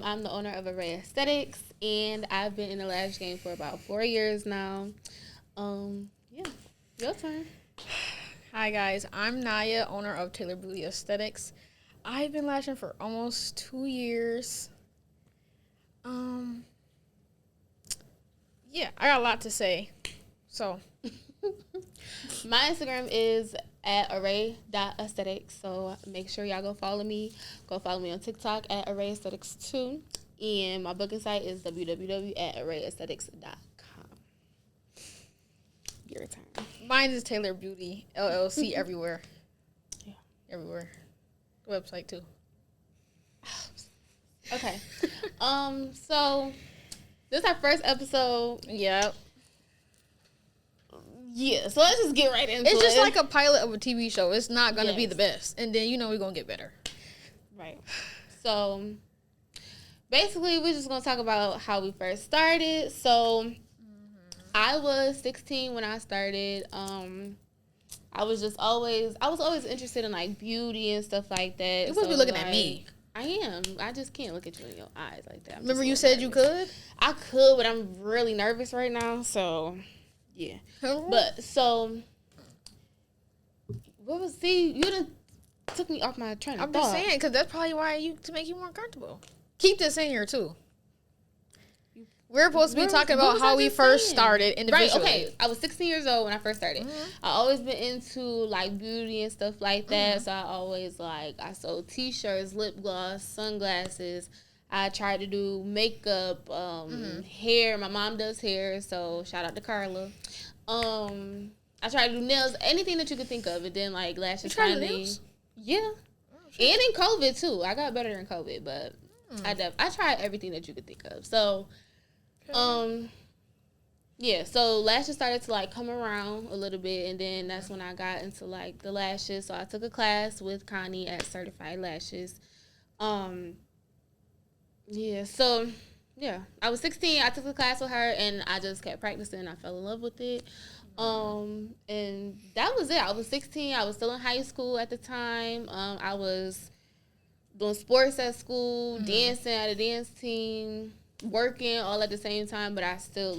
I'm the owner of arae.aesthetics, and I've been in the lash game for about 4 years now. Yeah, your turn. Hi guys, I'm Naya, owner of Taylor Beauty Aesthetics. I've been lashing for almost 2 years. Yeah, I got a lot to say. So, My Instagram is at arae.aesthetics, so make sure y'all go follow me. Go follow me on TikTok at arae.aesthetics too. And my booking site is www.arae.aesthetics.com. Your turn. mine is Taylor Beauty LLC everywhere. Yeah. Everywhere. The website too. Okay. So this is our first episode. Yep. Yeah, so let's just get right into it. It's just like a pilot of a TV show. It's not going to be Yes. the best. And then, we're going to get better. Right. So basically, we're just going to talk about how we first started. So I was 16 when I started. I was always interested in like beauty and stuff like that. You're supposed to be looking at me. I am. I just can't look at you in your eyes like that. Remember you said you could? I could, but I'm really nervous right now. So, yeah. But, so, you done took me off my train of thought. I'm just saying, because that's probably why to make you more comfortable. Keep this in here, too. We're supposed to be talking about how we first started individually. Right, okay. I was 16 years old when I first started. I always been into, like, beauty and stuff like that. So I always, I sold T-shirts, lip gloss, sunglasses. I tried to do makeup, hair. My mom does hair, so shout out to Carla. I tried to do nails, anything that you could think of. And then, lashes. You tried nails? Yeah. And in COVID, too. I got better in COVID, but I tried everything that you could think of. So... yeah, so lashes started to come around a little bit, and then that's when I got into the lashes. So I took a class with Connie at Certified Lashes. Yeah, so yeah, I was 16. I took a class with her, and I just kept practicing. I fell in love with it. And that was it. I was 16. I was still in high school at the time. I was doing sports at school, dancing at a dance team, working all at the same time, but I still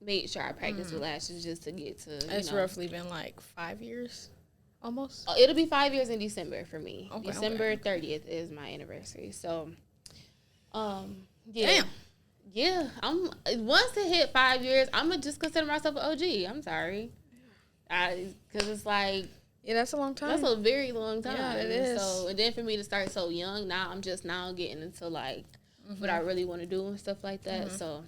made sure I practiced with lashes just to get to. It's roughly been 5 years, almost. It'll be 5 years in December for me. Okay, December 30th is my anniversary. So, yeah. Damn. Yeah, once it hit 5 years, I'm gonna just consider myself an OG. I'm sorry, because it's yeah, that's a long time. That's a very long time. Yeah, it is. So, and then for me to start so young, now I'm just getting into what I really want to do and stuff like that. So,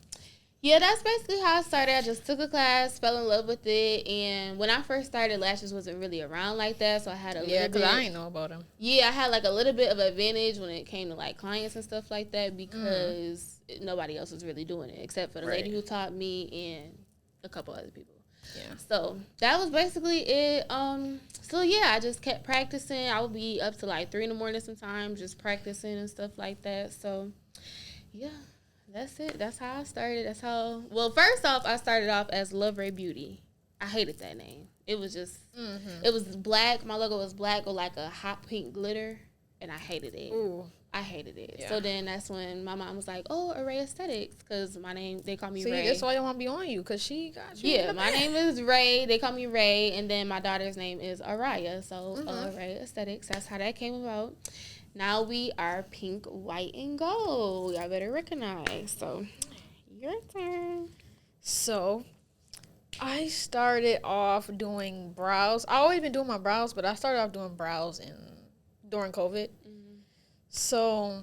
yeah, that's basically how I started. I just took a class, fell in love with it, and when I first started, lashes wasn't really around like that, so I had a little bit. Yeah, because I didn't know about them. Yeah, I had a little bit of advantage when it came to clients and stuff like that because nobody else was really doing it except for the lady who taught me and a couple other people. Yeah. So that was basically it. So yeah, I just kept practicing. I would be up to 3 in the morning sometimes, just practicing and stuff like that. So yeah, that's it. That's how I started. Well, first off, I started off as Love Ray Beauty. I hated that name. It was just, it was black. My logo was black with a hot pink glitter, and I hated it. Ooh. I hated it. Yeah. So then that's when my mom was like, oh, arae.aesthetics, because my name, they call me Ray. See, that's why I want to be on you, because she got you. Yeah, my name is Ray. They call me Ray, and then my daughter's name is Araya. So arae.aesthetics, that's how that came about. Now we are pink, white, and gold. Y'all better recognize. So, your turn. So, I started off doing brows. I always been doing my brows, but I started off doing brows during COVID. So,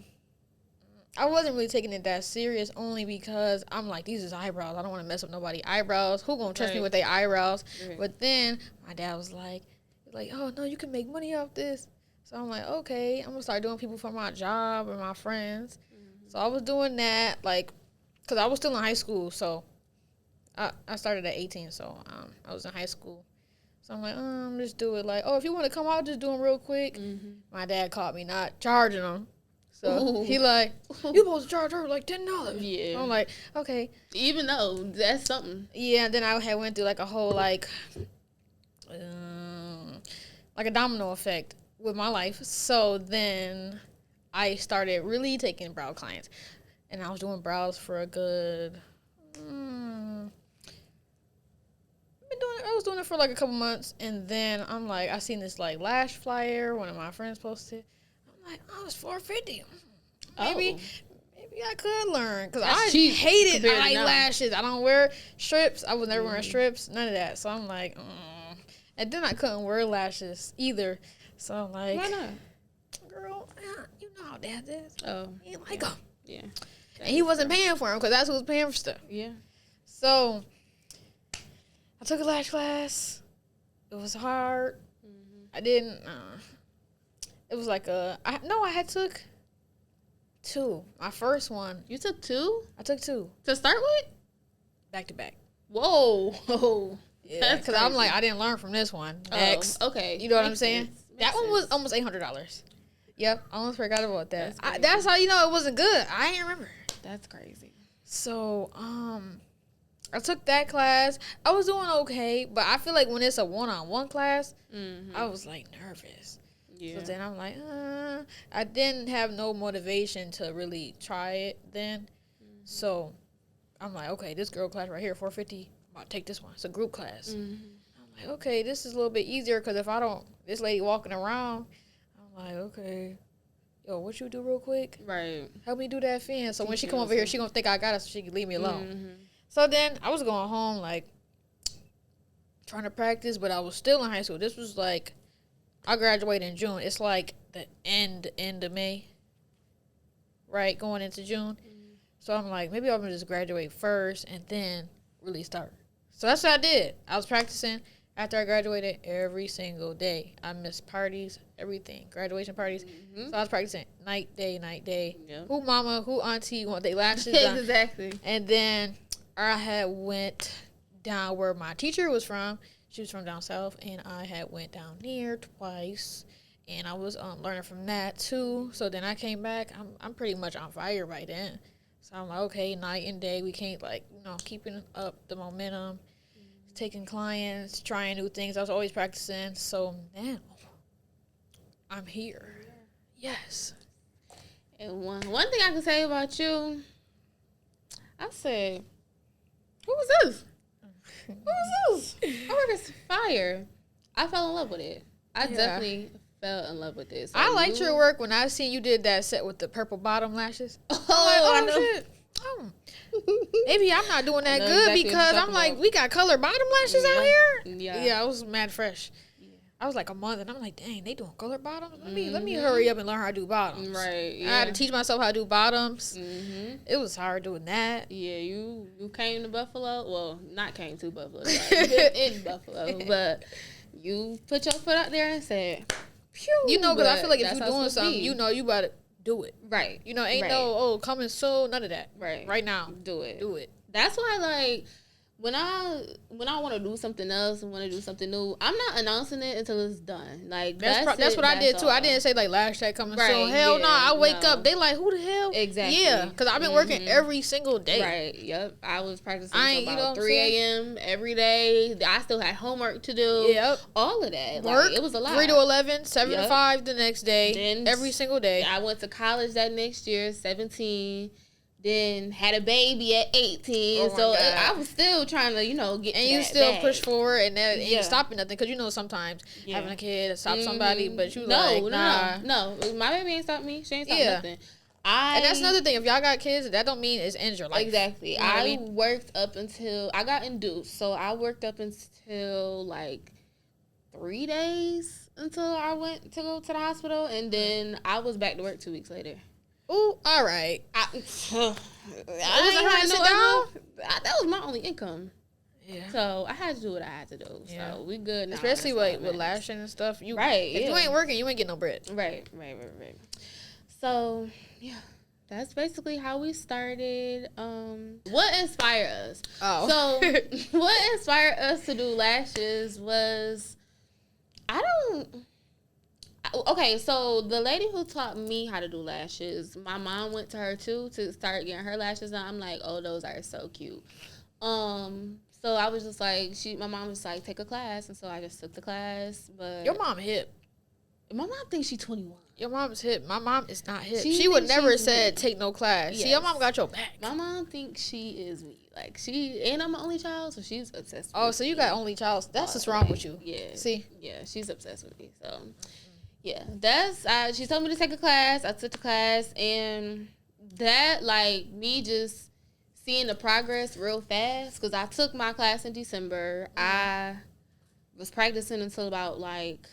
I wasn't really taking it that serious, only because I'm these is eyebrows. I don't want to mess up nobody's eyebrows. Who gonna trust me with their eyebrows? Right. But then my dad was like, oh no, you can make money off this. So I'm okay, I'm gonna start doing people for my job or my friends. So I was doing that, because I was still in high school. So I started at 18, so I was in high school. So I'm just do it if you want to come out, just do them real quick. My dad caught me not charging them. So he you supposed to charge her $10. Yeah. I'm okay. Even though that's something. Yeah, and then I had went through a whole a domino effect with my life. So then I started really taking brow clients. And I was doing brows for a good... I was doing it for like a couple months, and then I'm like, I seen this like lash flyer one of my friends posted. I'm like, oh, it's $450. Maybe I could learn, because I hated eyelashes. I don't wear strips. I was never wearing strips, none of that. So I'm like, and then I couldn't wear lashes either. So I'm like, why not? Girl, you know how dad is. Oh, he didn't like them. Yeah, and he wasn't paying for them, because that's who was paying for stuff. Yeah. So I took a lash class. It was hard. I didn't. It was like I had took 2. My first one. You took 2? I took 2 to start with. Back to back. Whoa. Yeah, because I'm like, I didn't learn from this one. Next. Okay. You know what I'm saying? That one was almost $800. Yep. I almost forgot about that. That's how you know it wasn't good. I ain't remember. That's crazy. So, I took that class. I was doing okay, but I feel like when it's a one-on-one class, I was like nervous. Yeah. So then I'm like, I didn't have no motivation to really try it then. So I'm like, okay, this girl class right here, $450. I'm about to take this one. It's a group class. I'm like, okay, this is a little bit easier, because if I don't, this lady walking around, I'm like, okay, yo, what you do real quick? Right. Help me do that fin. So when she come over here, she gonna think I got it, so she can leave me alone. So then I was going home, like, trying to practice, but I was still in high school. This was like, I graduated in June. It's like the end of May, right, going into June. So I'm like, maybe I'm going to just graduate first and then really start. So that's what I did. I was practicing after I graduated every single day. I missed parties, everything, graduation parties. So I was practicing night, day. Yep. Who mama, who auntie want their lashes done. Exactly. And then I had went down where my teacher was from. She was from down south, and I had went down there twice, and I was learning from that too. So then I came back. I'm pretty much on fire by then. So I'm like, okay, night and day. We can't, like, keeping up the momentum, taking clients, trying new things. I was always practicing. So now I'm here. Yes. And one thing I can say about you, I said, who was this? Who was this? I work as fire. I fell in love with it. I definitely fell in love with this. I liked your work when I seen you did that set with the purple bottom lashes. I know. Shit. Maybe I'm not doing that good exactly, because I'm like, we got colored bottom lashes out here. Yeah, I was mad fresh. I was like a month, and I'm like, dang, they doing color bottoms? Let me hurry up and learn how to do bottoms. Right. I had to teach myself how to do bottoms. It was hard doing that. Yeah, you came to Buffalo. Well, not came to Buffalo. Like, in Buffalo, but you put your foot out there and said, "Pew!" Because I feel like if you're doing something, you about to do it. Right. Ain't no coming soon, none of that. Right. Right now, do it. Do it. That's why, like, when I want to do something else and want to do something new, I'm not announcing it until it's done. Like, that's what I did too. I didn't say like Lash Talk coming soon. Hell no. I wake up, they like, who the hell? Exactly. Yeah, because I've been working every single day. Right. Yep. I was practicing until about 3 a.m. every day. I still had homework to do. Yep. All of that. Work. Like, it was a lot. 3 to 11, 7 to 5 the next day. Then every single day. I went to college that next year, 17. Then had a baby at 18, so I was still trying to, get. And you still push forward, and that ain't stopping nothing, because sometimes having a kid stops somebody, but you no, my baby ain't stopped me. She ain't stopped nothing. And that's another thing. If y'all got kids, that don't mean it's end your life. Exactly. You know I worked up until I got induced, so I worked up until like 3 days until I went to go to the hospital, and then I was back to work 2 weeks later. Ooh, all right. I that was my only income. Yeah. So I had to do what I had to do. Yeah. So we good now. Especially with lashing and stuff. If you ain't working, you ain't getting no bread. Right. So yeah, that's basically how we started. What inspired us? Oh. So what inspired us to do lashes was okay, so the lady who taught me how to do lashes, my mom went to her too to start getting her lashes done. I'm like, oh, those are so cute. So I was just like, my mom was like, take a class, and so I just took the class. But your mom hip. My mom thinks she's 21. Your mom's hip. My mom is not hip. She would never said take no class. Yes. See, your mom got your back. My mom thinks she is me. Like, and I'm an only child, so she's obsessed with me. Oh, so you got only child. That's what's wrong with you. Yeah. See? Yeah, she's obsessed with me. So, yeah. She told me to take a class. I took the class, and that, like, me just seeing the progress real fast, because I took my class in December. I was practicing until about, like,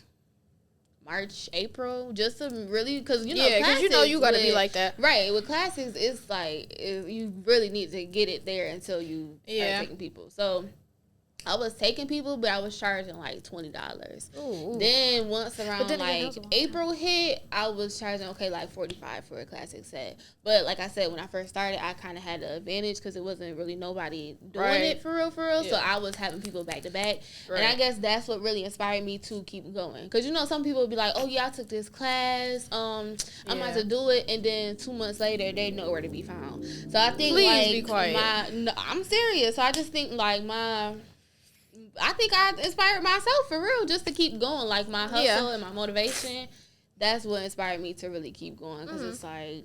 March, April, just to really, because you know, because you know you gotta be like that, right? With classes, it's like you really need to get it there until you start taking people. So I was taking people, but I was charging like $20. Then once around like April hit, I was charging like $45 for a classic set. But like I said, when I first started, I kind of had the advantage because it wasn't really nobody doing it for real. Yeah. So I was having people back to back, and I guess that's what really inspired me to keep going. Because you know, some people would be like, "Oh yeah, I took this class. I'm about to do it," and then 2 months later, they nowhere to be found. So I think be quiet. I'm serious. So I just think I think I inspired myself for real just to keep going. Like my hustle and my motivation, that's what inspired me to really keep going. Because it's like,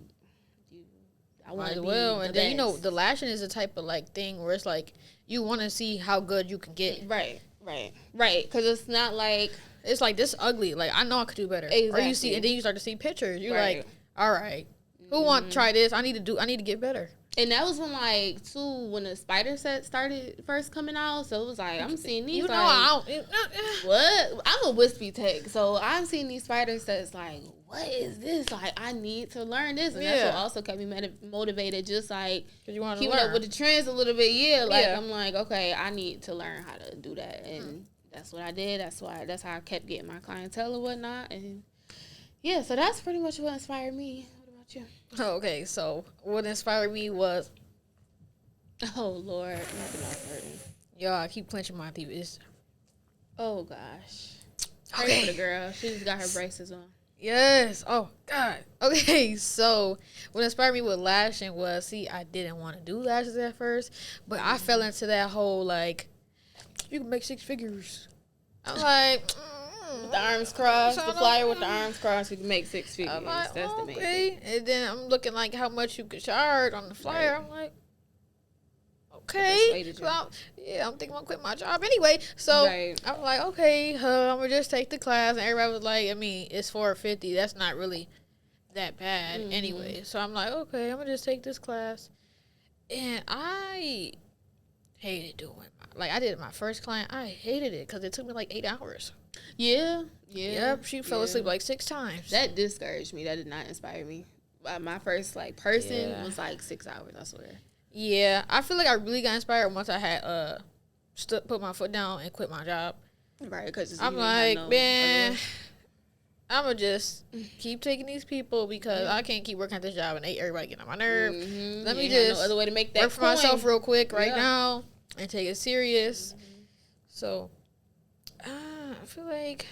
I want to be the and then, you know, the lashing is a type of like thing where it's like you want to see how good you can get. Right. Because it's not like, it's like this ugly. Like, I know I could do better. Exactly. Or you see, and then you start to see pictures. You're like, all right, who want to try this? I need to get better. And that was when, like, when the spider set started first coming out. So it was like, I'm seeing these, you know, what? I'm a wispy tech. So I'm seeing these spider sets like, what is this? Like, I need to learn this. And that's what also kept me motivated, just like you want to keeping learn up with the trends a little bit. I'm like, okay, I need to learn how to do that. And that's what I did. That's how I kept getting my clientele and whatnot. And yeah, so that's pretty much what inspired me. You. Oh, okay, so what inspired me was, oh Lord, nothing else hurting. Yo, I keep clenching my teeth. Oh gosh, pray for the girl. She just got her braces on. Yes. Oh God. Okay, so what inspired me with lashing was, I didn't want to do lashes at first, but I fell into that whole like, you can make 6 figures. I'm like. With the arms crossed, the flyer with the arms crossed, you can make 6 figures. Like, that's the main thing. And then I'm looking like how much you could charge on the flyer. Right. I'm like, okay. So I'm thinking I'm gonna quit my job anyway. So I'm like, okay, I'm gonna just take the class. And everybody was like, I mean, it's $450. That's not really that bad anyway. So I'm like, okay, I'm gonna just take this class. And I hated doing it. Like, I did my first client. I hated it because it took me like 8 hours. Yeah. Yep, she fell asleep like 6 times. That discouraged me. That did not inspire me. My first person was like 6 hours, I swear. Yeah, I feel like I really got inspired once I had put my foot down and quit my job. Right, because I'm like, man, I'm gonna just keep taking these people because I can't keep working at this job and everybody getting on my nerve. Let me just no other way to make that work for myself real quick right now and take it serious. So. I feel like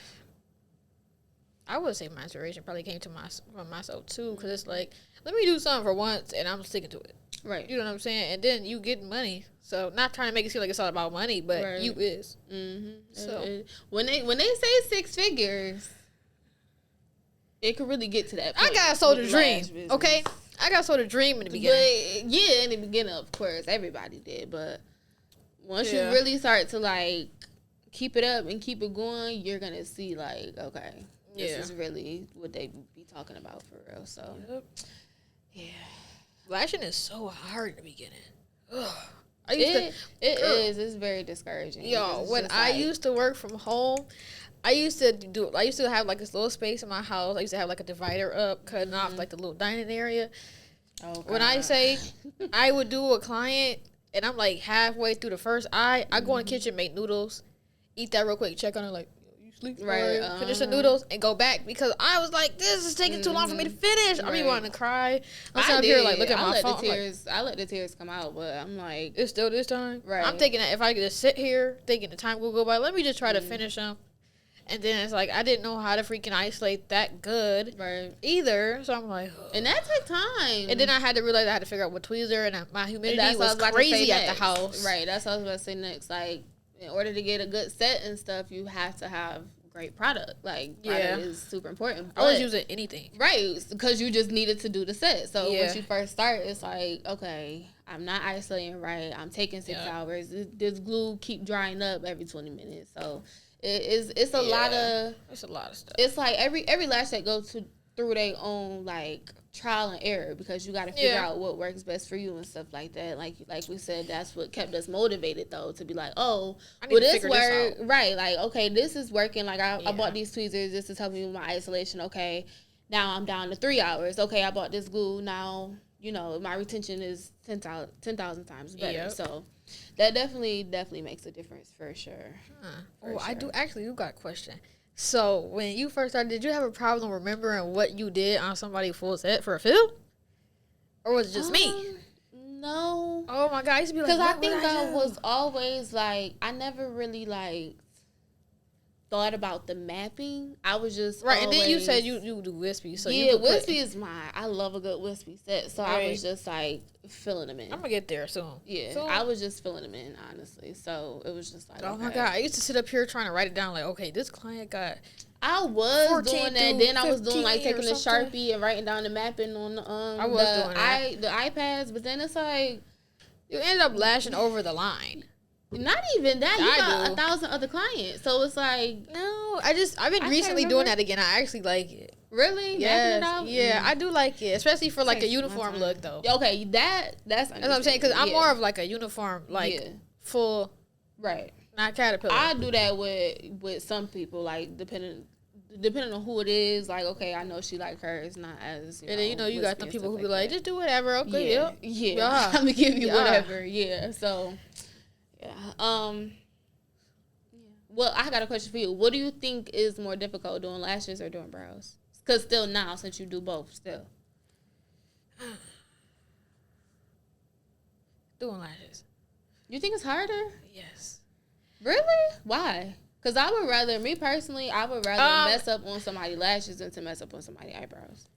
I would say my inspiration probably came from myself too, because it's like, let me do something for once and I'm sticking to it. Right. You know what I'm saying? And then you get money. So not trying to make it seem like it's all about money, but you is. So when they say 6 figures, it could really get to that point. I got sold a dream. Okay, I got sold a dream in the beginning. But, in the beginning, of course, everybody did. But once you really start to like keep it up and keep it going, you're gonna see like, okay, this is really what they be talking about for real. So lashing is so hard in the beginning. Ugh. It's very discouraging. Yo, when I used to work from home, I used to have like this little space in my house. I used to have like a divider up, cutting off like the little dining area. Oh, when I say I would do a client and I'm like halfway through the first eye, I go in the kitchen, make noodles, eat that real quick, check on her like, you sleep? Right. Finish the noodles and go back because I was like, this is taking too long for me to finish. I be wanting to cry. I'm here like looking at my phone. I let the tears come out, but I'm like, it's still this time. Right. I'm thinking that if I could just sit here thinking the time will go by, let me just try to finish them. And then it's like, I didn't know how to freaking isolate that good either. So I'm like, ugh. And that took time. And then I had to realize I had to figure out what tweezer, and my humidity was crazy at the house. Right. That's what I was about to say next. Like, in order to get a good set and stuff, you have to have great product. Like, product is super important. I was using anything. Right, because you just needed to do the set. So once you first start, it's like, okay, I'm not isolating right. I'm taking 6 hours. This glue keep drying up every 20 minutes. So it's a lot of stuff. It's like every lash that goes through their own like trial and error, because you got to figure out what works best for you and stuff like that. Like we said, that's what kept us motivated though, to be like, oh, will this work? Right, like, okay, this is working. Like I bought these tweezers. This is helping me with my isolation. Okay, now I'm down to 3 hours. Okay, I bought this glue. Now, you know, my retention is 10,000 times better. So that definitely makes a difference for sure. I do got a question. So when you first started, did you have a problem remembering what you did on somebody full set for a fill? Or was it just me? No. Oh my God, I used to be like, because I think I was always like, I never really like thought about the mapping. I was just right. And then you said you do wispy, so wispy is mine. I love a good wispy set, so I was just like filling them in. I'm gonna get there soon. Yeah, I was just filling them in, honestly. So it was just like, oh my God, I used to sit up here trying to write it down. Like, okay, this client got. I was doing that. Then I was doing like taking the Sharpie and writing down the mapping on the the iPads. But then it's like you end up lashing over the line. Not even that. You got 1,000 other clients. So it's like, no, I've been recently doing that again. I actually like it. Really? Yes. Yeah, I do like it, especially for like a uniform look though. Okay, that's what I'm saying, because I'm more of like a uniform, like full, right? Not caterpillar. I do that with some people, like depending on who it is. Like, okay, I know she like hers, not as and then you got the people who be like, just do whatever. Okay, yeah. I'm gonna give you whatever. Yeah, so. Yeah. Well, I got a question for you. What do you think is more difficult, doing lashes or doing brows? Because still now, since you do both, still. Doing lashes. You think it's harder? Yes. Really? Why? Because I would rather mess up on somebody's lashes than to mess up on somebody's eyebrows.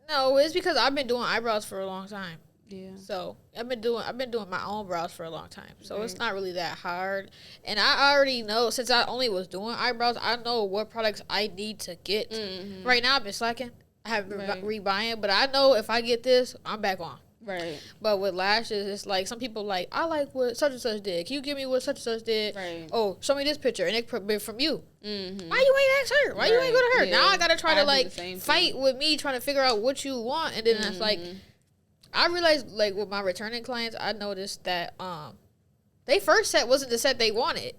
No, it's because I've been doing eyebrows for a long time. Yeah. So I've been doing my own brows for a long time. So it's not really that hard. And I already know, since I only was doing eyebrows, I know what products I need to get. Mm-hmm. Right now I've been slacking. I haven't been rebuying, but I know if I get this, I'm back on. Right. But with lashes, it's like some people like, I like what such and such did. Can you give me what such and such did? Right. Oh, show me this picture, and it be from you. Mm-hmm. Why you ain't ask her? Why you ain't go to her? Yeah. Now I gotta try to like fight with me, trying to figure out what you want, and then it's like. I realized, like, with my returning clients, I noticed that they first set wasn't the set they wanted.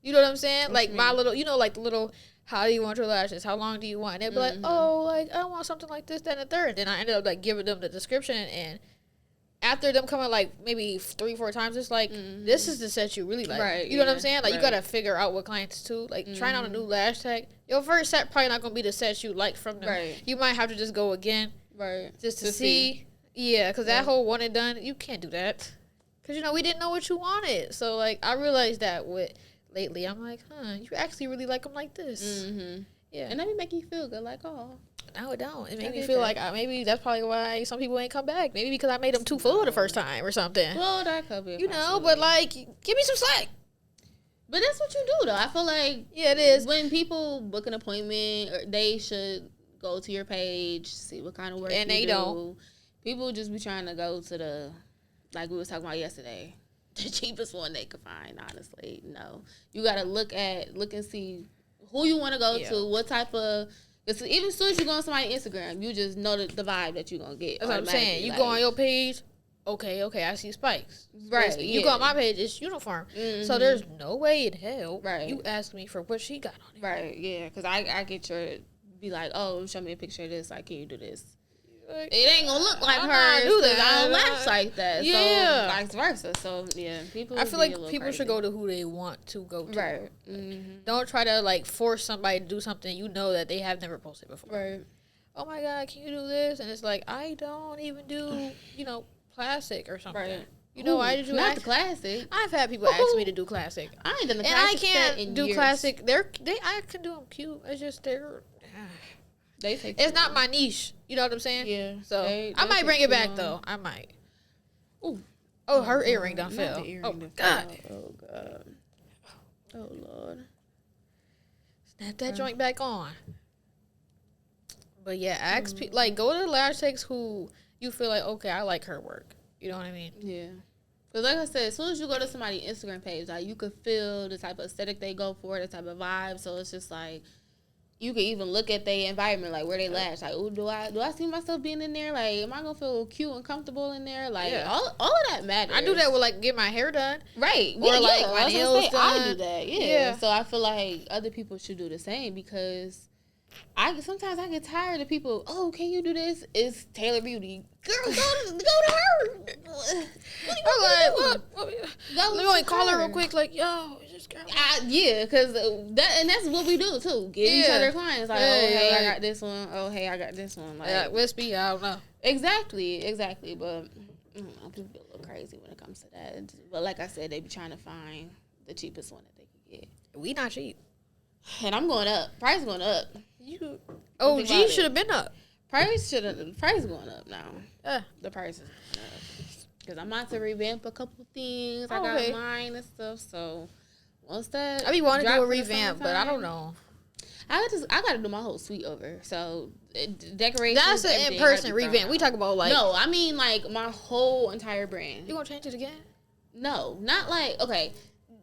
You know what I'm saying? Like, my little, like the little, how do you want your lashes? How long do you want? And they'd be like, oh, like, I want something like this, that, and the third. And then I ended up, like, giving them the description. And after them coming, like, maybe 3-4 times, it's like, this is the set you really like. Right, you know what I'm saying? Like, you got to figure out what clients, too. Like, trying out a new lash tech, your first set probably not going to be the set you like from them. Right. You might have to just go again. Right. Just to see. Yeah, because that whole one and done, you can't do that. Because, we didn't know what you wanted. So, like, I realized that lately. I'm like, you actually really like them like this. Mm-hmm. Yeah. And that would make you feel good, like, oh. No, it don't. It made me feel like maybe that's probably why some people ain't come back. Maybe because I made them too full the first time or something. Well, that could be. But, like, give me some slack. But that's what you do, though. I feel like. Yeah, it is. When people book an appointment, they should go to your page, see what kind of work you do. And they don't. People just be trying to go to the, like we was talking about yesterday, the cheapest one they could find, honestly. No. You got to look and see who you want to go to, what type of, even as soon as you go on somebody's Instagram, you just know the vibe that you're going to get. That's what I'm saying. You go on your page, okay, I see spikes. Right. You go on my page, it's uniform. Mm-hmm. So there's no way in hell you ask me for what she got on it. Right, yeah, because I get be like, oh, show me a picture of this, like, can you do this? It ain't gonna look like her. I don't lash like that. Yeah. So vice versa. So yeah, I feel like people should go to who they want to go to. Right. Mm-hmm. Don't try to like force somebody to do something you know that they have never posted before. Right. Oh my God, can you do this? And it's like, I don't even do classic or something. Right. Why did you not the classic? I've had people ask me to do classic. I ain't done the classic. And I can't do years. Classic. I can do them cute. It's just it's not my niche. You know what I'm saying? Yeah. So I might bring it back though. I might. Ooh. Oh, her earring done fell. Oh God. Oh God. Oh Lord. Snap that joint back on. But yeah, ask people, like, go to lash techs who you feel like, okay, I like her work. You know what I mean? Yeah. Because like I said, as soon as you go to somebody's Instagram page, like, you could feel the type of aesthetic they go for, the type of vibe. So it's just like, you can even look at their environment, like where they lash. Like, ooh, do I see myself being in there? Like, am I gonna feel cute and comfortable in there? Like, all of that matters. I do that with, like, get my hair done, right? Or like my nails done. I do that, yeah. So I feel like other people should do the same, because sometimes I get tired of people. Oh, can you do this? It's Taylor Beauty. Girl, go to her. Let me only call her real quick. Like, yo, this girl. Yeah, because that's what we do too. Give each other clients. Like, oh, hey, I got this one. Oh, hey, I got this one. Like, Wispy, I don't know. Exactly. But I don't know, people get a little crazy when it comes to that. But like I said, they be trying to find the cheapest one that they can get. We not cheap. And I'm going up. Price going up. OG should have been up. Price going up now. The price is going up. Because I'm about to revamp a couple things. I got mine and stuff. So once that, I be wanting to do a revamp, but I don't know. I got to do my whole suite over. So decorations. That's an in-person revamp. We talk about, like, no, I mean, like, my whole entire brand. You gonna change it again? No, not like, okay.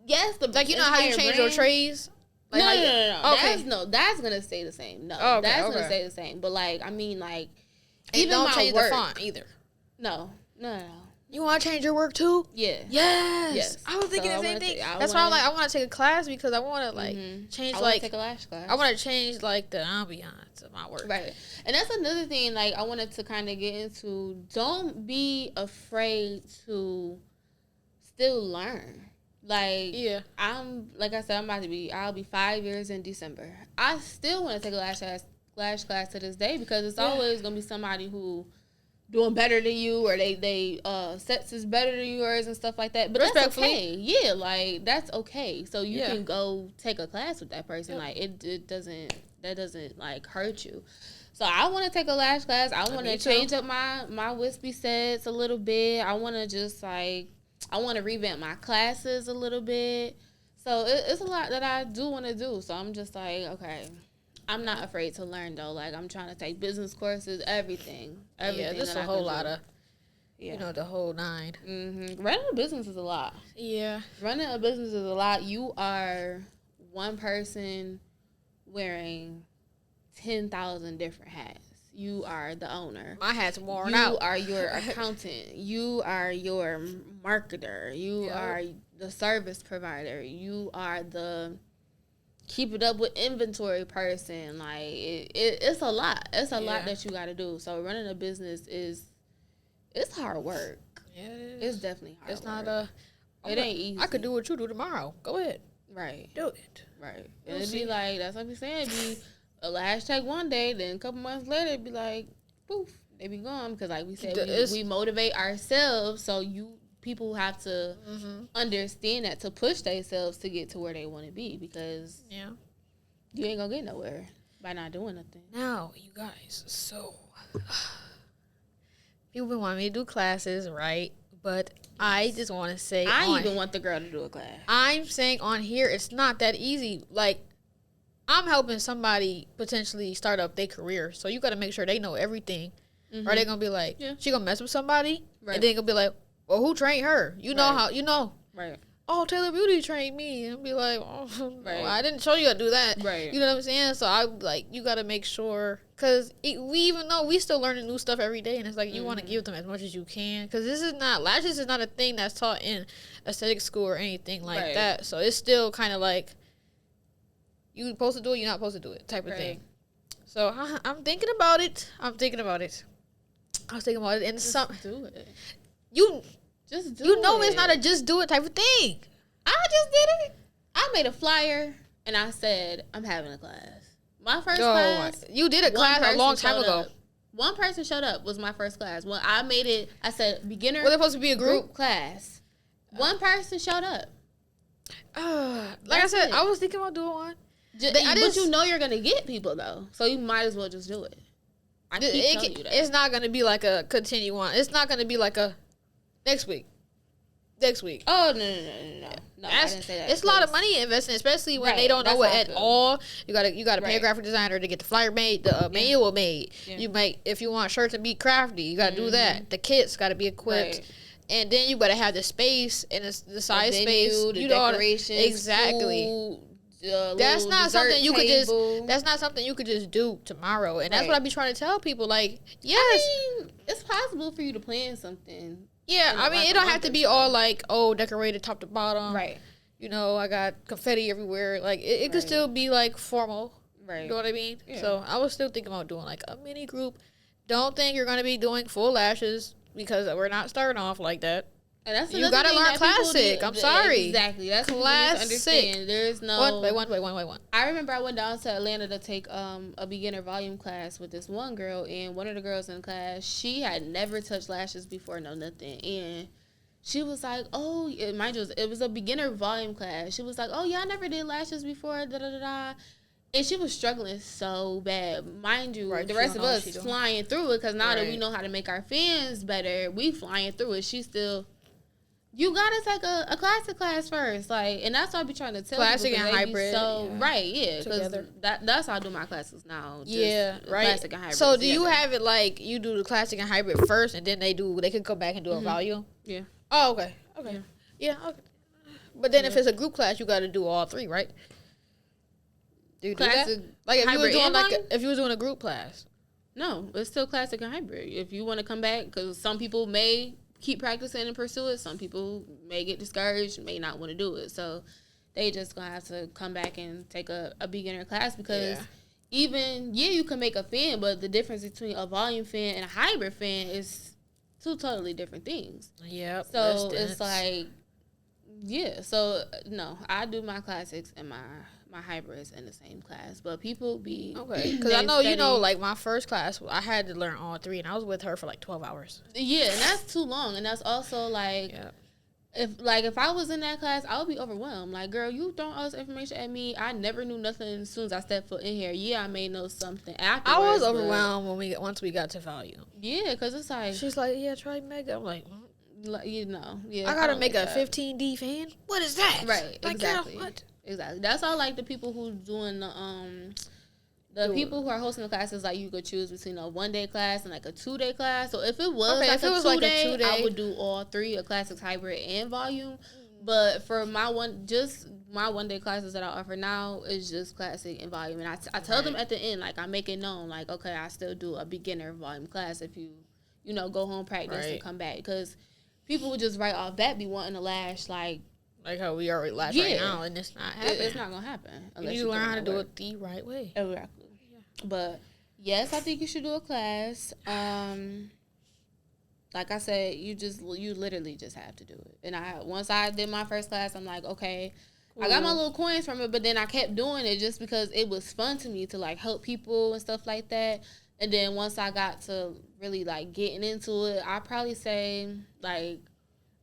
Yes, like, you know how you change your trays. Like, no. Okay. That's gonna stay the same. No, that's gonna stay the same. But, like, I mean, like, even don't my change work, the font either. No. You want to change your work too? Yeah. Yes. I was thinking the same thing. That's why I'm like, I want to take a class, because I want to, like, change, like, take a lash class. I want to change, like, the ambiance of my work. Right. And that's another thing, like, I wanted to kind of get into. Don't be afraid to still learn. Like, like I said, I'll be 5 years in December. I still want to take a lash class to this day, because it's always going to be somebody who doing better than you, or they sets is better than yours and stuff like that. But that's okay. Yeah, like, that's okay. So you can go take a class with that person. Like, that doesn't like hurt you. So I want to take a lash class. I want to change up my wispy sets a little bit. I want to just, like, I want to revamp my classes a little bit. So it's a lot that I do want to do. So I'm just like, okay, I'm not afraid to learn, though. Like, I'm trying to take business courses, everything. Yeah, just a whole lot of, you know, the whole nine. Mm-hmm. Running a business is a lot. Yeah. Running a business is a lot. You are one person wearing 10,000 different hats. You are the owner. My hat's worn out. You are your accountant. You are your marketer. You are the service provider. You are the keep it up with inventory person. Like, it's a lot. It's a lot that you got to do. So running a business it's hard work. Yeah, it is. It's definitely hard. It's work. not it ain't easy. I could do what you do tomorrow. Go ahead. Right. Do it. Right. And it'd be like, that's what I'm saying. It'd be a lash tag one day, then a couple months later, it'd be like, poof, they be gone. Because, like we said, we motivate ourselves. So people have to understand that, to push themselves to get to where they want to be, because you ain't gonna get nowhere by not doing nothing. Now, you guys, so people been wanting me to do classes, right? But I just want to say, I even want the girl to do a class. I'm saying on here, it's not that easy. Like, I'm helping somebody potentially start up their career, so you got to make sure they know everything, or they gonna be like, she gonna mess with somebody, and then gonna be like, well, who trained her? You know how, right? Oh, Taylor Beauty trained me, and be like, oh, no, I didn't show you how to do that, right? You know what I'm saying? So I like, you got to make sure, because even though we still learning new stuff every day, and it's like you want to give them as much as you can, because lashes is not a thing that's taught in aesthetic school or anything like that. So it's still kind of like, you supposed to do it, you're not supposed to do it type of thing. So I'm thinking about it. I was thinking about it, and just do it. Just do it. You know, it's not a just do it type of thing. I just did it. I made a flyer and I said, I'm having a class. My first class. You did a class a long time ago. One person showed up, was my first class. When I made it, I said beginner. Was it supposed to be a group class? One person showed up. Like I said, I was thinking about doing one. But you know you're going to get people, though. So you might as well just do it. I keep telling you that. It's not going to be like a continue on. It's not going to be like a next week. Next week. Oh, no. I didn't say that. It's a lot of money investing, especially when they don't know it at all. You gotta pay a graphic designer to get the flyer made, the manual made. Yeah. If you want shirts to be crafty, you gotta do that. The kits gotta be equipped. Right. And then you gotta have the space and the size space. The decorations, exactly. Food, that's not something you could That's not something you could just do tomorrow. And that's what I be trying to tell people. Like, yes, I mean, it's possible for you to plan something. Yeah, I mean, it don't have to be all like, decorated top to bottom. Right. You know, I got confetti everywhere. Like, it could still be like formal. Right. You know what I mean? Yeah. So I was still thinking about doing like a mini group. Don't think you're gonna be doing full lashes because we're not starting off like that. And that's you gotta learn classic. I'm sorry. Exactly. That's classic. There's no. Wait, one. I remember I went down to Atlanta to take a beginner volume class with this one girl, and one of the girls in the class, she had never touched lashes before, no nothing, and she was like, "Oh, mind you, it was a beginner volume class." She was like, "Oh yeah, I never did lashes before." Da da da da. And she was struggling so bad. Mind you, the rest of us flying through it because now that we know how to make our fans better, we flying through it. She still. You gotta take a classic class first, like, and that's what I be trying to tell classic people. Classic and hybrid, because that's how I do my classes now. Classic and hybrid. So do you have it like you do the classic and hybrid first, and then they could go back and do a volume? Yeah. Oh, okay. Yeah. Okay. But then if it's a group class, you got to do all three, right? Do you do that? Like if you were doing if you was doing a group class. No, it's still classic and hybrid. If you want to come back, because some people may keep practicing and pursue it. Some people may get discouraged, may not want to do it. So they just gonna have to come back and take a beginner class because even you can make a fan, but the difference between a volume fan and a hybrid fan is two totally different things. Yep. So it's like, so no, I do my classics and my hybrids in the same class, but people be because I know like my first class I had to learn all three and I was with her for like 12 hours. Yeah, and that's too long, and that's also like if I was in that class I would be overwhelmed. Like, girl, you throwing all this information at me. I never knew nothing as soon as I stepped foot in here. Yeah, I may know something afterwards. I was overwhelmed once we got to volume. Yeah, because it's like she's like, try mega. I'm like, I gotta make a 15D fan. What is that? Right, like, exactly. What? Exactly. That's all. Like the people who doing the people who are hosting the classes, like you could choose between a 1-day class and like a 2-day class. So if it was like a 2-day, I would do all three: a classics, hybrid, and volume. But for my 1-day classes that I offer now is just classic and volume. And I tell them at the end, like I make it known, like, okay, I still do a beginner volume class if you go home, practice, and come back, because people would just right off bat be wanting to lash like how we already lash right now, and it's not happening. It's not gonna happen unless you learn how to do it the right way. Exactly. Yeah. But yes, I think you should do a class. Like I said, you literally just have to do it. And once I did my first class, I'm like, okay, cool. I got my little coins from it, but then I kept doing it just because it was fun to me to like help people and stuff like that. And then once I got to really like getting into it, I probably say like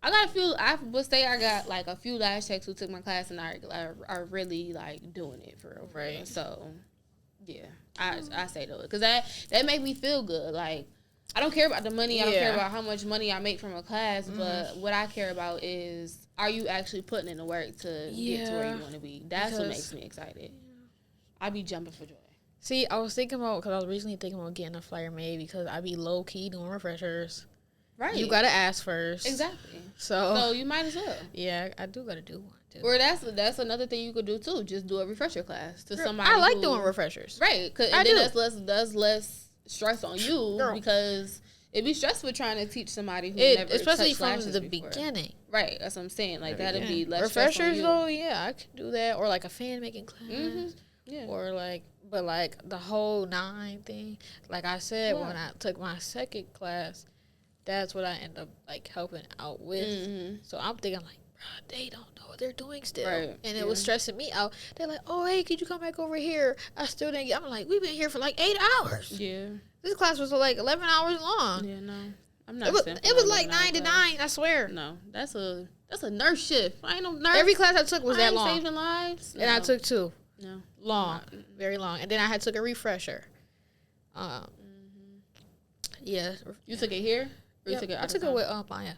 I would say I got like a few lash techs who took my class and are really like doing it for real. Right. So yeah, I say though, because that make me feel good. Like, I don't care about the money. I don't care about how much money I make from a class. But what I care about is, are you actually putting in the work to get to where you want to be? That's what makes me excited. I be jumping for joy. See, I was thinking about, because I was recently thinking about getting a flyer made, because I be low key doing refreshers. Right. You gotta ask first. Exactly. So you might as well. Yeah, I do gotta do one too. Or that's another thing you could do too. Just do a refresher class to somebody. I like doing refreshers. Right. And then that's less stress on you, because it'd be stressful trying to teach somebody who never especially touched from the before. Beginning. Right. That's what I'm saying. Like, that'd be less refreshers stress on you. though. Yeah, I could do that. Or like a fan making class. Mm-hmm. Yeah. Or like, but like the whole 9 thing. Like I said, when I took my second class, that's what I end up like helping out with. Mm-hmm. So I'm thinking like, bro, they don't know what they're doing still. Right. And it was stressing me out. They're like, oh, hey, could you come back over here? I still didn't get. I'm like, we've been here for like 8 hours. Yeah. This class was like 11 hours long. Yeah, no. I'm not. It was like 9 to 9, I swear. No, that's a nurse shift. I ain't no nurse. Every class I took was that long. Saving lives. And I took 2. No. Long. Very long. And then I took a refresher. Yeah. You took it here? Yeah, I took it with Maya.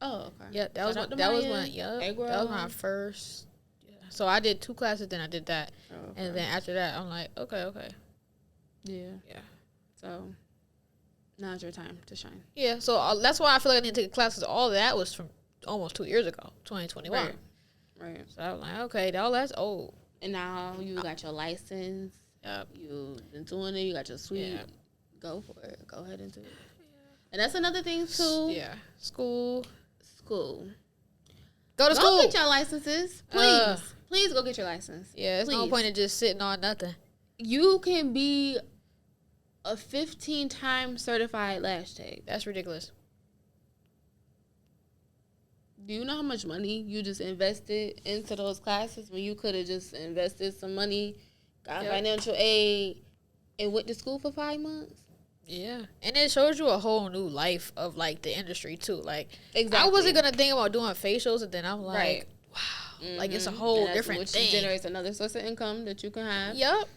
Oh, okay. Yeah, that was my first. Yeah. So I did 2 classes, then I did that, and then after that, I'm like, okay. Yeah. So now's your time to shine. Yeah. So that's why I feel like I need to take classes. All that was from almost 2 years ago, 2021. Right. So I'm like, okay, that's old. And now you got your license. Yep. You've been doing it. You got your suite. Yeah. Go for it. Go ahead and do it. Yeah. And that's another thing too. Yeah. School. Go to school. Go get your licenses. Please go get your license. Yeah, it's no point in just sitting on nothing. You can be a 15-time certified lash tech. That's ridiculous. Do you know how much money you just invested into those classes when you could have just invested some money, got financial aid, and went to school for 5 months? Yeah, and it shows you a whole new life of like the industry too. Like, exactly. I wasn't gonna think about doing facials, and then I'm like, wow, like it's a whole different thing. Which generates another source of income that you can have. Yep.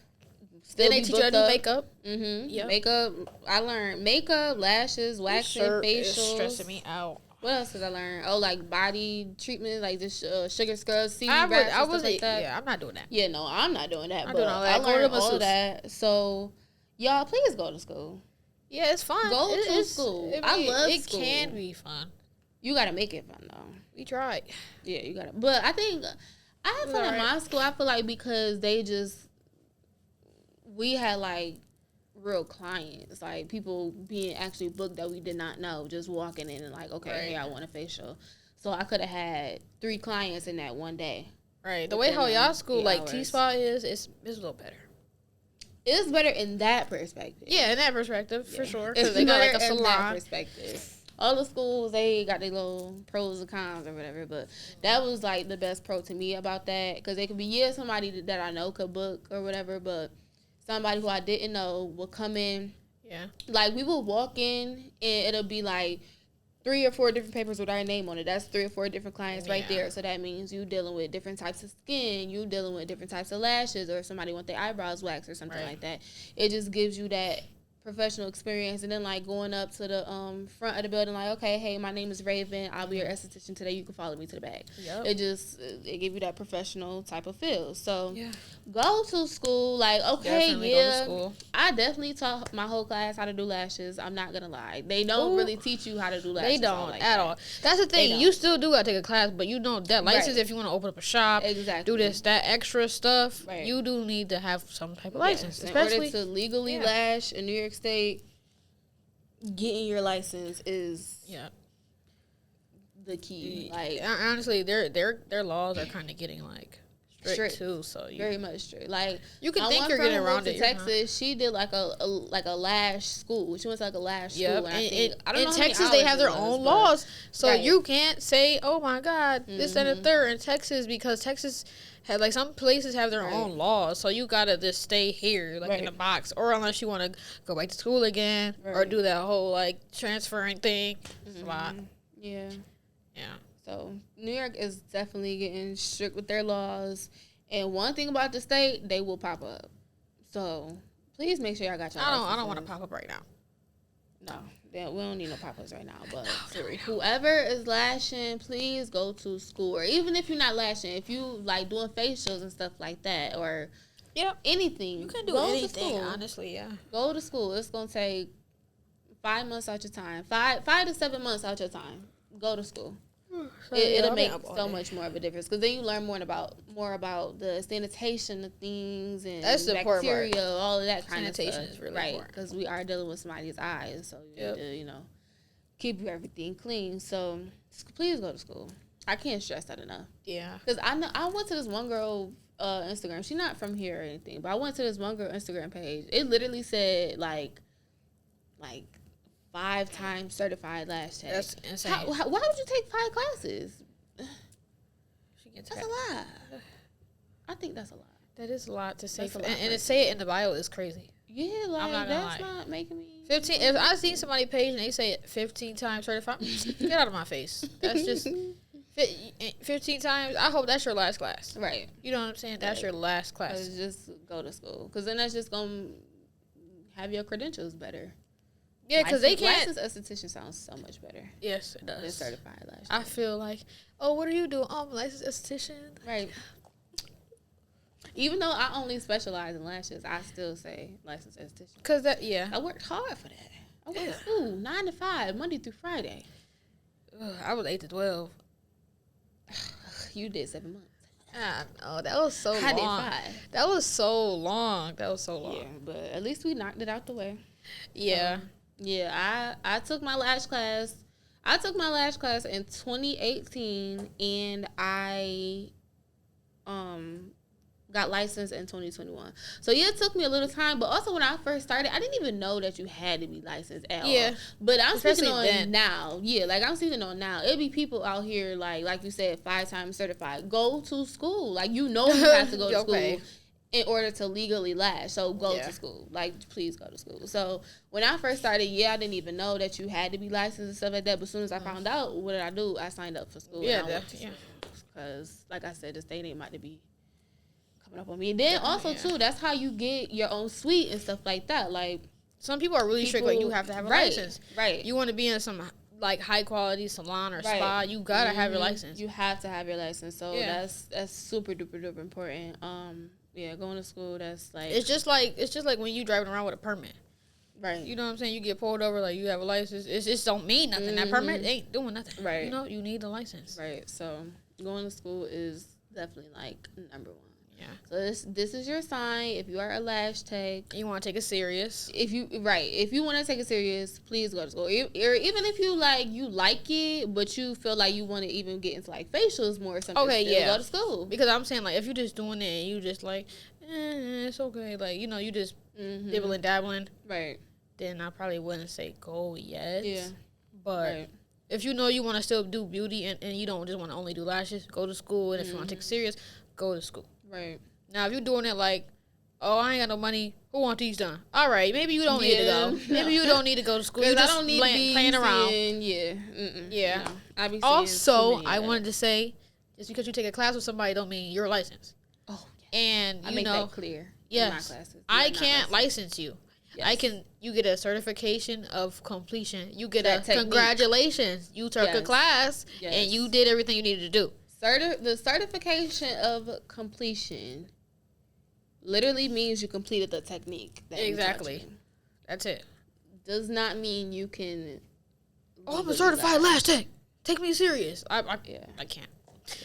Then they teach you how to do makeup. Yep. Makeup. I learned makeup, lashes, waxing, facials. It's stressing me out. What else did I learn? Oh, like body treatment, like this sugar scrubs, seaweed I stuff was like that. Yeah, I'm not doing that. Yeah, no, I'm not doing that. But I learned all of that. So, y'all, please go to school. Yeah, it's fun. Go to school. I love school. It can be fun. You got to make it fun, though. We tried. Yeah, you got to. But I think, I feel like my school, I feel like because we had, like, real clients, like, people being actually booked that we did not know, just walking in and, like, okay, hey, I want a facial. So I could have had 3 clients in that one day. Right. The way how y'all school, like, T-Spot is, it's a little better. It's better in that perspective. Yeah, in that perspective, for sure. Because they got like a salon. In that perspective. All the schools, they got their little pros and cons or whatever. But that was like the best pro to me about that. Because they could be, somebody that I know could book or whatever. But somebody who I didn't know will come in. Yeah. Like, we will walk in and it'll be like 3 or 4 different papers with our name on it. That's 3 or 4 different clients right there. So that means you dealing with different types of skin. You dealing with different types of lashes, or somebody want their eyebrows waxed or something like that. It just gives you that professional experience. And then, like, going up to the front of the building, like, okay, hey, my name is Raven. I'll be your esthetician today. You can follow me to the back. Yep. It give you that professional type of feel. So go to school. Like, okay, go to school. I definitely taught my whole class how to do lashes. I'm not gonna lie. They don't really teach you how to do lashes. They don't at all. That's the thing. You still do gotta take a class, but you know that license if you want to open up a shop, do this, that extra stuff. You do need to have some type of license, especially in order to legally lash in New York State. Getting your license is the key. Like, honestly, their laws are kind of getting like strict too. So very much strict. Like, you can think you're getting around it. Texas, she did like a lash school. She went to like a lash school. And I don't know in Texas, they have their own laws, so you can't say, "Oh my God, this and the third" in Texas, because Texas had, like, some places have their own laws, so you gotta just stay here, like in a box, or unless you want to go back to school again or do that whole like transferring thing. It's a lot. Yeah. So New York is definitely getting strict with their laws, and one thing about the state, they will pop up. So please make sure y'all got your. I don't want to pop up right now. No, we don't need no pop-ups right now. But whoever is lashing, please go to school. Or even if you're not lashing, if you like doing facials and stuff like that, or anything, you can do anything. Honestly, go to school. It's gonna take 5 months out your time, 5 to 7 months out your time. Go to school. It'll make so much more of a difference, because then you learn more about the sanitation of things and that's bacteria, all of that kind of stuff. Sanitation is really important, because we are dealing with somebody's eyes, so you need to, keep everything clean. So please go to school. I can't stress that enough. Yeah, because I went to this one girl Instagram. She's not from here or anything, but I went to this one girl Instagram page. It literally said like 5-time certified lash tech. That's insane. Why would you take 5 classes? That's a lot. I think that's a lot. That is a lot to say. And to say it in the bio is crazy. Yeah, like, that's not making me... 15. If I see somebody's page and they say 15 times certified, get out of my face. That's just 15 times. I hope that's your last class. Right. You know what I'm saying? That's your last class. Just go to school, because then that's just going to have your credentials better. Yeah, because they can't. Licensed esthetician sounds so much better. Yes, it does. Than certified lash. I feel like, oh, what are you doing? Oh, I'm a licensed esthetician. Right. Even though I only specialize in lashes, I still say licensed esthetician. Cause that, I worked hard for that. I went to school 9 to 5, Monday through Friday. I was 8 to 12. You did 7 months. I know, that was so long. I did 5. That was so long. Yeah, but at least we knocked it out the way. Yeah. I took my lash class. I took my lash class in 2018, and I got licensed in 2021. So yeah, it took me a little time, but also when I first started, I didn't even know that you had to be licensed at all. But I'm speaking on now. Yeah, like I'm speaking on now. It'd be people out here like you said, 5 times certified. Go to school. Like you have to go to school in order to legally lash. So go to school. Like please go to school. So when I first started, I didn't even know that you had to be licensed and stuff like that. But as soon as I found out, what did I do? I signed up for school. Because like I said, the state ain't about to be up on me. And then also too, that's how you get your own suite and stuff like that. Like some people are really strict, like you have to have a license. Right. You want to be in some like high quality salon or spa, you gotta have your license. You have to have your license. So that's super duper important. Going to school, that's like it's just like when you driving around with a permit. Right. You know what I'm saying? You get pulled over, like you have a license. It just don't mean nothing. That permit ain't doing nothing. Right. You know, you need a license. Right. So going to school is definitely like number one. Yeah. So this is your sign. If you are a lash tech, you want to take it serious. If you want to take it serious, please go to school. Or even if you like it, but you feel like you want to even get into like facials more or something. Okay, go to school. Because I'm saying like if you're just doing it and you just like, it's okay. Like you just dibbling dabbling. Right. Then I probably wouldn't say go yet. Yeah. But if you know you want to still do beauty and you don't just want to only do lashes, go to school. And if you want to take it serious, go to school. Right. Now, if you're doing it like, oh, I ain't got no money, who want these done? All right, maybe you don't need to go. Maybe you don't need to go to school. You just I don't need to be playing around. Yeah. No. Also, I wanted to say, just because you take a class with somebody don't mean you're licensed. Oh, yeah. And I make that clear. Yes. In my classes. I can't license you. Yes. You get a certification of completion. You get a congratulations. You took a class and you did everything you needed to do. The certification of completion literally means you completed the technique. Exactly. That's it. Does not mean you can. Oh, I'm a certified lash tech. Take me serious. I can't.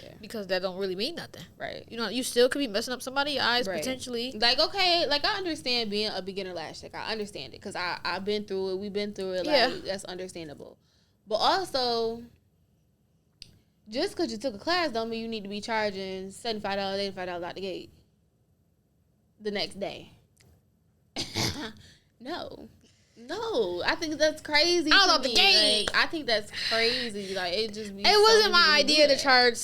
Yeah. Because that don't really mean nothing. Right. You know, you still could be messing up somebody's eyes potentially. Like, okay, like I understand being a beginner lash tech. I understand it because I've been through it. We've been through it. Like, that's understandable. But also, just because you took a class don't mean you need to be charging $75, $85 out the gate the next day. No, I think that's crazy. Out of the gate. Like, I think that's crazy. Like it just. It wasn't my idea to charge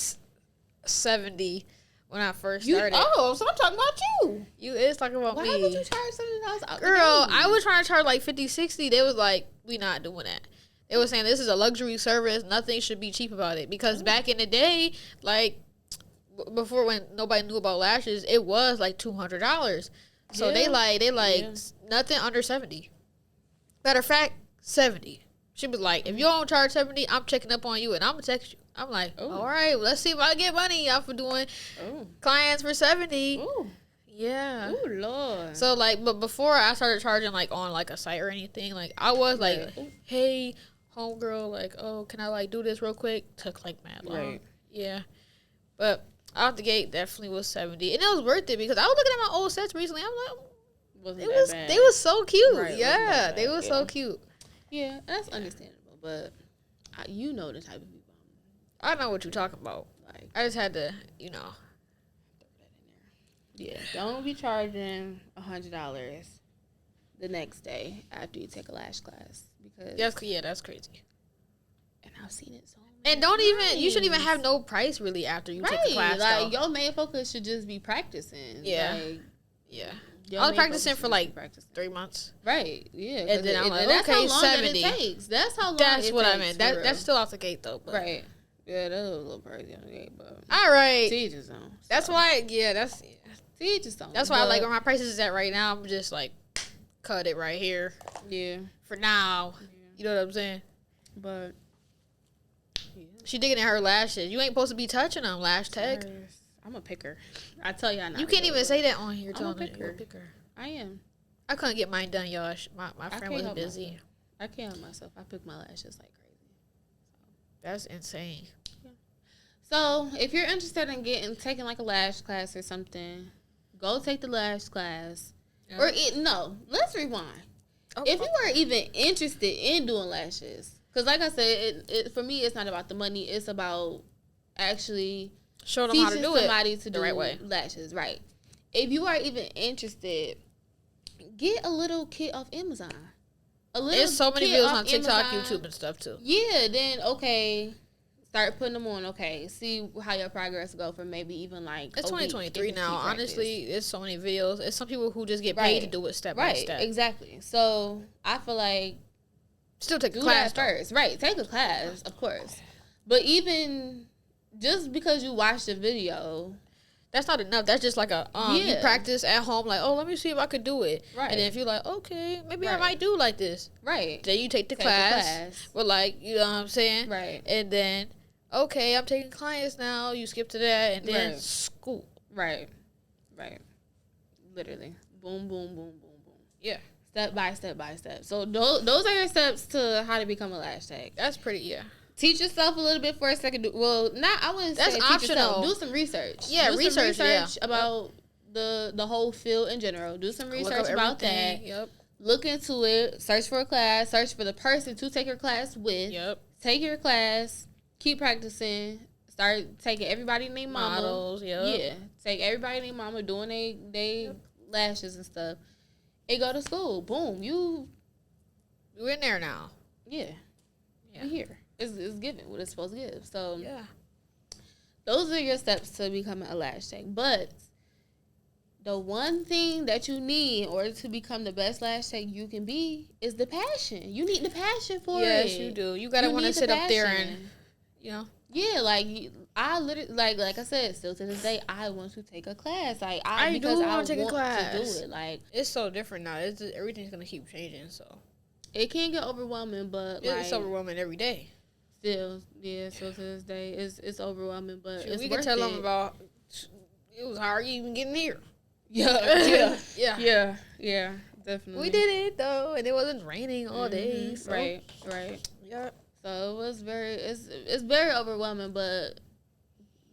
$70 when I first started. So I'm talking about you. You is talking about me. Why would you charge $70 out? Girl, I was trying to charge like $50, $60. They was like, we not doing that. They were saying this is a luxury service. Nothing should be cheap about it. Because back in the day, like, before when nobody knew about lashes, it was like $200. So they nothing under $70. Matter of fact, $70. She was like, if you don't charge $70, I'm checking up on you and I'm going to text you. I'm like, all right, let's see if I get money off for doing clients for $70. Ooh. Yeah. Oh, Lord. So, like, but before I started charging, like, on, like, a site or anything, like, I was like, hey, homegirl, like, oh, can I, like, do this real quick? Took, like, mad long. Right. Yeah. But out the gate, definitely was $70. And it was worth it because I was looking at my old sets recently. I'm like, they was so cute. Right, yeah. They were so cute. Yeah, that's understandable. But you know the type of people. I know what you're talking about. Like, I just had to, you know. Yeah, don't be charging $100 the next day after you take a lash class because that's crazy. And I've seen it so many And don't even you shouldn't even have no price really after you take the class. Like your main focus should just be practicing. Yeah, I was practicing for like 3 months. Right. Yeah. And then I'm like, that's okay, how long 70. That it takes. That's how long. That's what I meant. That's still out the gate though. But. Right. Yeah, that was a little crazy on the gate, but all right. To each his own. That's why. Yeah, that's. To each his own. That's why I like where my prices is at right now. I'm just like, cut it right here. Yeah. For now. Yeah. You know what I'm saying? But she digging in her lashes. You ain't supposed to be touching them, Lash Talk. I'm a picker. I tell y'all not. You can't even say that on here. I'm a picker. I am. I couldn't get mine done, y'all. My friend was busy. Myself. I can't help myself. I pick my lashes like crazy. That's insane. Yeah. So if you're interested in taking like a lash class or something, go take the lash class. Yeah. Let's rewind. If you are even interested in doing lashes, because like I said, for me, it's not about the money. It's about actually show them how to do somebody to do the right way. Lashes, right? If you are even interested, get a little kit off Amazon. There's so many videos on TikTok, Amazon, YouTube, and stuff too. Yeah, then start putting them on. See how your progress go for maybe even like it's 2023 now. Honestly, there's so many videos. It's some people who just get paid to do it step by step. Exactly. So I feel like still take a class first. Right, take a class, of course. But even just because you watch the video, that's not enough. That's just like you practice at home, like, let me see if I could do it. Right. And then if you're like, okay, maybe I might do like this. Right. Then you take the class. But like, you know what I'm saying? Right. And then, okay, I'm taking clients now. You skip to that, and then school. Right. Literally. Boom, boom, boom, boom, boom. Yeah. Step by step by step. So those are your steps to how to become a lash tech. That's pretty, Teach yourself a little bit for a second. Well, I wouldn't say optional. Teach yourself. Do some research. Yeah, do research some research about the whole field in general. Do some research about that. Yep. Look into it. Search for a class. Search for the person to take your class with. Yep. Take your class. Keep practicing. Start taking everybody named mama. Models, Yeah. Take everybody named mama doing they lashes and stuff. And go to school. Boom. You're in there now. Yeah. You're here. It's given what it's supposed to give. So those are your steps to becoming a lash tech. But the one thing that you need in order to become the best lash tech you can be is the passion. You need the passion for it. Yes, you do. You gotta want to sit up there and, Yeah, like I literally, like I said, still to this day, I want to take a class. Like I do want to take a class. To do it. Like it's so different now. Everything's gonna keep changing. So it can get overwhelming, but it's overwhelming every day. Still to this day, it's overwhelming, but it's we worth can tell it. them about. It was hard even getting here. Yeah, definitely. We did it though, and it wasn't raining all day. So. Right. Yeah. So it was it's very overwhelming, but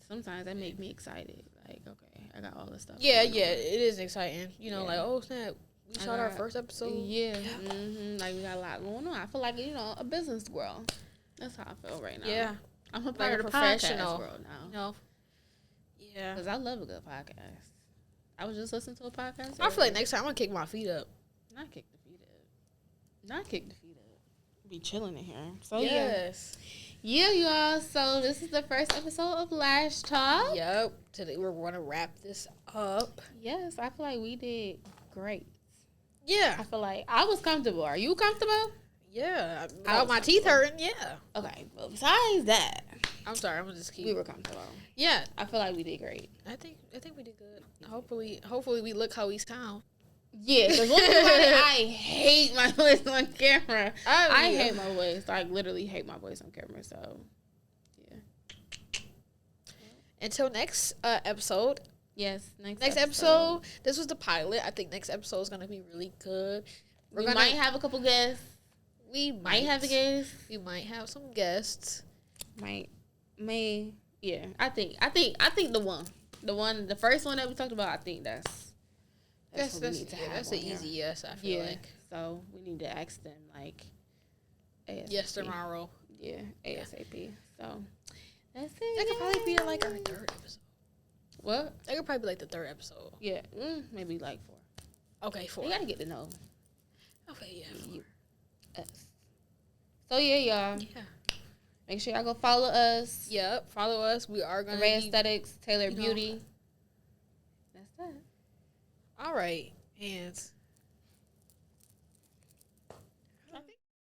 sometimes that make me excited. Like, okay, I got all this stuff. Yeah, it is exciting. Like, oh snap, we shot our first episode. Yeah. Like we got a lot going on. I feel like a business girl. That's how I feel right now. Yeah. I'm a part of the podcast world now. Yeah. Because I love a good podcast. I was just listening to a podcast. I feel like next time I'm going to kick my feet up. Not kick the feet up. Be chilling in here. So, yes. Yeah, y'all. So, this is the first episode of Lash Talk. Yep. Today we're going to wrap this up. Yes. I feel like we did great. Yeah. I feel like I was comfortable. Are you comfortable? Yeah, my teeth hurting. Yeah. Okay. Well, besides that, I'm sorry. I'm gonna just keep. We were comfortable. Yeah. I feel like we did great. I think we did good. Hopefully we look how we sound. Yeah. Because one thing about it, I hate my voice on camera. I hate my voice. I literally hate my voice on camera. So, yeah. Until next episode. Yes. Next episode. This was the pilot. I think next episode is gonna be really good. We might have a couple guests. We might have a guest. We might have some guests. Yeah. I think the first one that we talked about. I think that's what we need to have. That's an easy yes. I feel like. So we need to ask them like. ASAP. Yes, tomorrow. Yeah, ASAP. So that's it. That could probably be like our third episode. What? That could probably be like the third episode. Yeah, maybe like 4. Okay, 4. You gotta get to know. Okay, yeah. Us. So yeah, y'all. Yeah. Make sure y'all go follow us. Yep, follow us. We are gonna arae.aesthetics, Taylor Beauty. That's that. All right, hands.